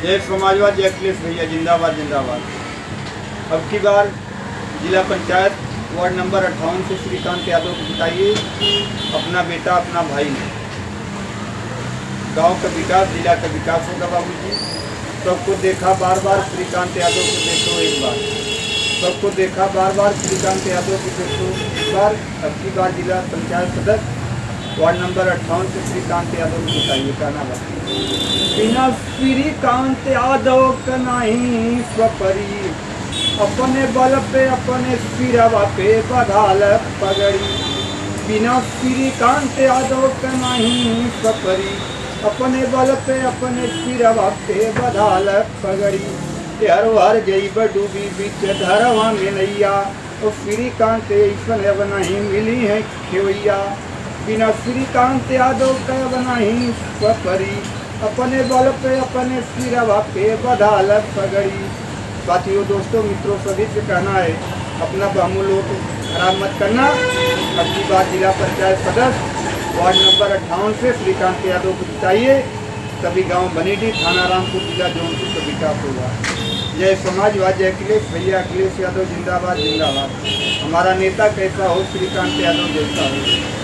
जय समाजवाद, जय अखिलेश भैया, जिंदाबाद जिंदाबाद। अब की बार जिला पंचायत वार्ड नंबर 58 से श्रीकांत यादव को जिताइए। अपना बेटा अपना भाई ने गांव का विकास, जिला का विकास होगा बाबूजी। सबको देखा बार बार श्रीकांत यादव को देखो एक बार, सबको देखा बार बार श्रीकांत यादव को देखो एक बार। अब की बार जिला पंचायत सदस्य वार्ड नंबर 58 से श्रीकांत यादव को जिताइए। का नाम बिना श्रीकांत यादव का नहीं स्वपरी, अपने बल पे अपने सिरवा पे बधाल पगड़ी। बिना श्रीकांत यादव का नहीं स्वपरी, अपने बल पे अपने सिरवा पे बधाल पगड़ी। हर जई डूबी बीच धरवा में नैया, और श्रीकांत ईश्वर अब नहीं मिली है खेवैया। बिना श्रीकांत यादव का अब नहीं स्वपरी, अपने बल पे अपने सिरवा पे बधाल पगड़ी। साथियों, दोस्तों, मित्रों, सभी से कहना है अपना बहुमूल्य वोट खराब मत करना। अब की बार जिला पंचायत सदस्य वार्ड नंबर 58 से श्रीकांत यादव को जिताइए। सभी गांव बनेडी, थाना रामपुर, जिला जौनपुर का विकास होगा। जय समाजवाद, जय अखिलेश भैया, अखिलेश यादव जिंदाबाद जिंदाबाद। हमारा नेता कैसा हो, श्रीकांत यादव जैसा हो।